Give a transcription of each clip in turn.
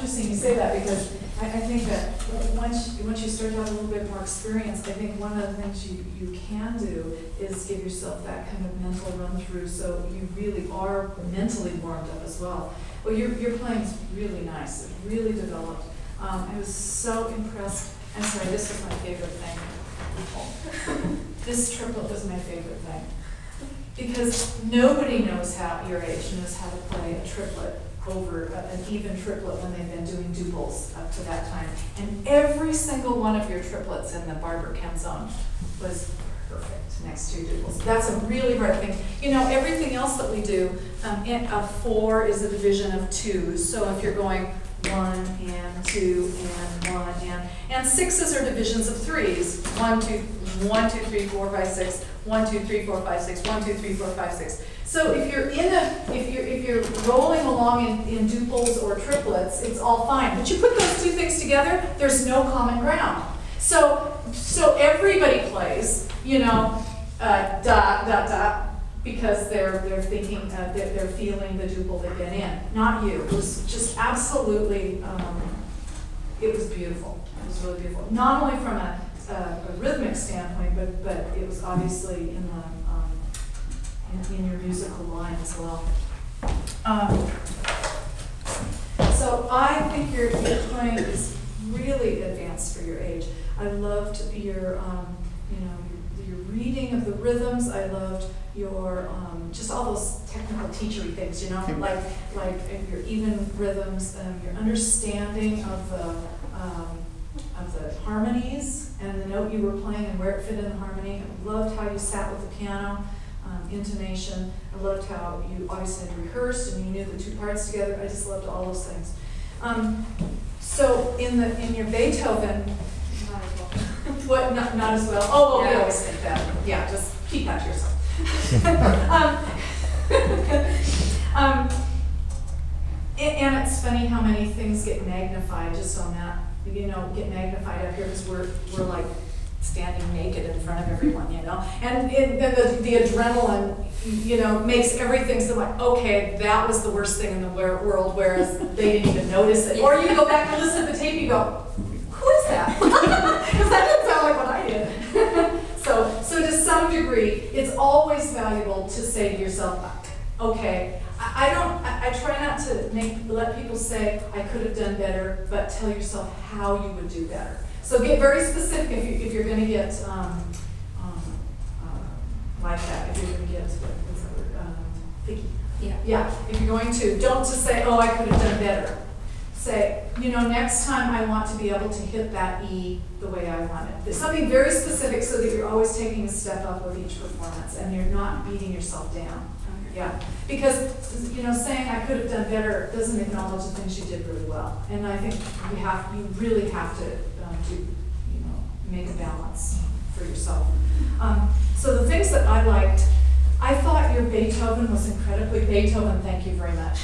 interesting you say that, because I think that once you start to have a little bit more experience, I think one of the things you can do is give yourself that kind of mental run through, so you really are mentally warmed up as well. Well, your playing is really nice. It really developed. I was so impressed. I'm sorry, this was my favorite thing. This triplet was my favorite thing. Because nobody knows your age knows how to play a triplet over an even triplet when they've been doing duples up to that time. And every single one of your triplets in the Barber canzone was perfect next to your duples. That's a really hard thing. You know, everything else that we do, a 4 is a division of 2s. So if you're going 1 and 2 and 1 and 6s are divisions of 3s. 1, 2, 1, 2, 3, 4, 5, 6. 1, 2, 3, 4, 5, 6. 1, 2, 3, 4, 5, 6. So if you're rolling along in duples or triplets, it's all fine. But you put those two things together, there's no common ground. So everybody plays, you know, dot dot dot, because they're thinking they're feeling the duple they've been in. Not you. It was just absolutely. It was beautiful. It was really beautiful. Not only from a rhythmic standpoint, but it was obviously in your musical line as well. So I think your playing is really advanced for your age. I loved your your reading of the rhythms. I loved your just all those technical teachery things, you know, like your even rhythms, your understanding of the harmonies and the note you were playing and where it fit in the harmony. I loved how you sat with the piano, intonation. I loved how you obviously had rehearsed and you knew the two parts together. I just loved all those things. So in your Beethoven, not as well. What? Not as well. Oh, well, we always think that. Yeah, just keep that to yourself. And it's funny how many things get magnified just on that. You know, get magnified up here because we're like standing naked in front of everyone, you know. And the adrenaline, you know, makes everything so like, okay, that was the worst thing in the world, whereas they didn't even notice it. Or you go back and listen to the tape, and you go, who is that? Because that didn't sound like what I did. So to some degree, it's always valuable to say to yourself, okay, I try not to let people say I could have done better, but tell yourself how you would do better. So get very specific if you're going to get like that. If you're going to get what's that word? Picky. Yeah. If you're going to, don't just say, oh, I could have done better. Say, you know, next time I want to be able to hit that E the way I want it. There's something very specific so that you're always taking a step up with each performance and you're not beating yourself down. Yeah, because, you know, saying I could have done better doesn't acknowledge the things you did really well. And I think you really have to make a balance for yourself. So the things that I liked, I thought your Beethoven was incredibly Beethoven, thank you very much.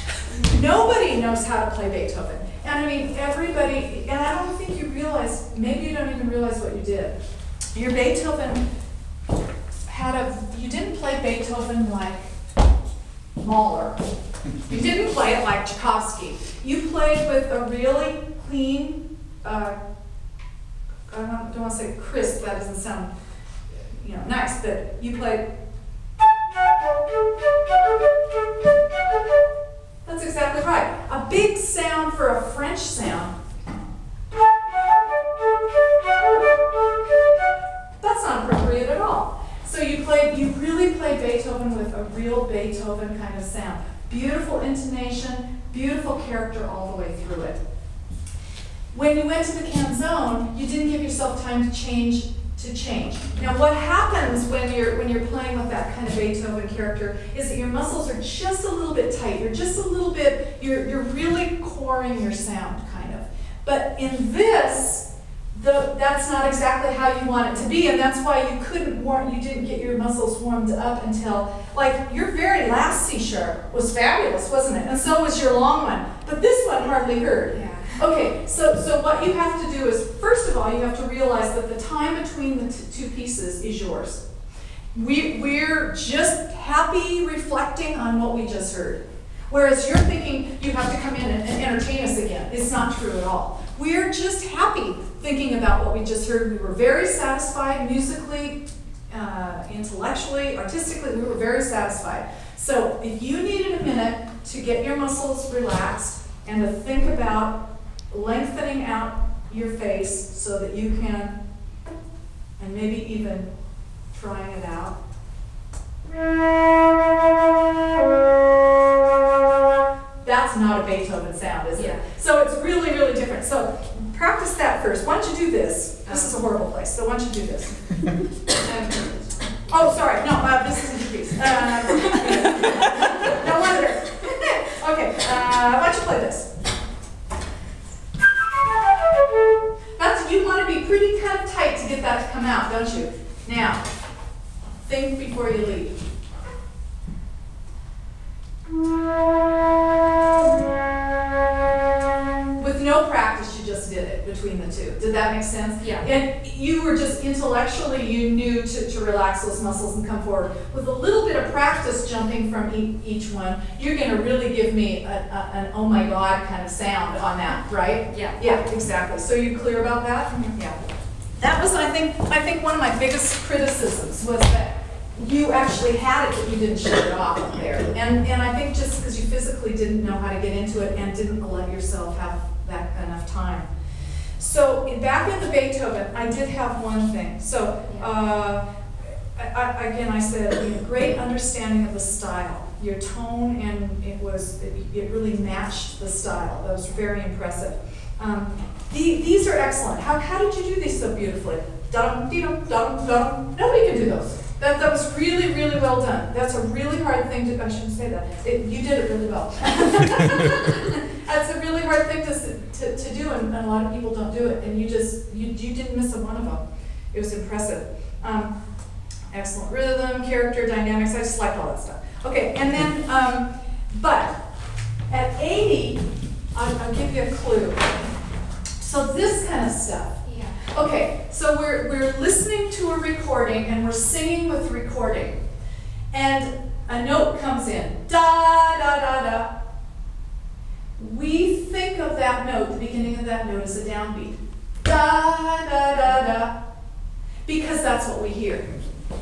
Nobody knows how to play Beethoven. And I mean, everybody, and I don't think you realize, maybe you don't even realize what you did. Your Beethoven you didn't play Beethoven like Mahler. You didn't play it like Tchaikovsky. You played with a really clean, I don't want to say crisp, that doesn't sound, you know, nice, but you played. That's exactly right. A big sound for a French sound. That's not appropriate at all. So you really played Beethoven with a real Beethoven kind of sound. Beautiful intonation, beautiful character all the way through it. When you went to the canzone, you didn't give yourself time to change. Now what happens when you're playing with that kind of Beethoven character is that your muscles are just a little bit tight. You're really coring your sound, kind of. But in this, that's not exactly how you want it to be, and that's why you didn't get your muscles warmed up until, like, your very last C sharp was fabulous, wasn't it? And so was your long one, but this one hardly heard. Yeah. Okay, so what you have to do is, first of all, you have to realize that the time between the two pieces is yours. We're just happy reflecting on what we just heard. Whereas you're thinking you have to come in and entertain us again. It's not true at all. We're just happy thinking about what we just heard. We were very satisfied musically, intellectually, artistically. We were very satisfied. So if you needed a minute to get your muscles relaxed and to think about lengthening out your face so that you can, and maybe even trying it out. That's not a Beethoven sound, is it? Yeah. So it's really, really different. So practice that first. Why don't you do this? This is a horrible place, so why don't you do this? Oh, sorry, no, this is a decrease. No wonder. Okay, why don't you play this? You want to be pretty kind of tight to get that to come out, don't you? Now, think before you leave. With no practice, you just did it between the two. Did that make sense? Yeah. And you were just intellectually, you knew to relax those muscles and come forward. With a little bit of practice jumping from each one, you're going to really give me an oh my God kind of sound on that, right? Yeah. Yeah, exactly. So you clear about that? Mm-hmm. Yeah. That was, I think one of my biggest criticisms was that you actually had it, but you didn't show it off up there. And I think just because you physically didn't know how to get into it and didn't let yourself have that enough time. So back in the Beethoven, I did have one thing. So again, I said great understanding of the style, your tone, and it really matched the style. That was very impressive. These are excellent. How did you do these so beautifully? Dum, dee, dum, dum, dum. Nobody can do those. That was really, really well done. That's a really hard thing to, I shouldn't say that. You did it really well. That's a really hard thing to do, and a lot of people don't do it. And you didn't miss a one of them. It was impressive. Excellent rhythm, character, dynamics. I just liked all that stuff. Okay, and then, but at 80, I'll give you a clue. So this kind of stuff. Yeah. Okay, so we're listening to a recording and we're singing with recording. And a note comes in. Da, da, da, da. We think of that note, the beginning of that note, as a downbeat. Da, da, da, da. Because that's what we hear.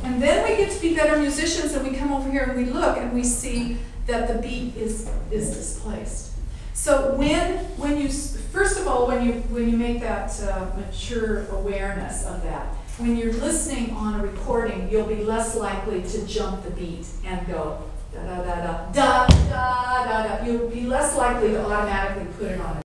And then we get to be better musicians and we come over here and we look and we see that the beat is displaced. So when you, first of all, when you make that mature awareness of that, when you're listening on a recording, you'll be less likely to jump the beat and go da da da da da da da da. You'll be less likely to automatically put it on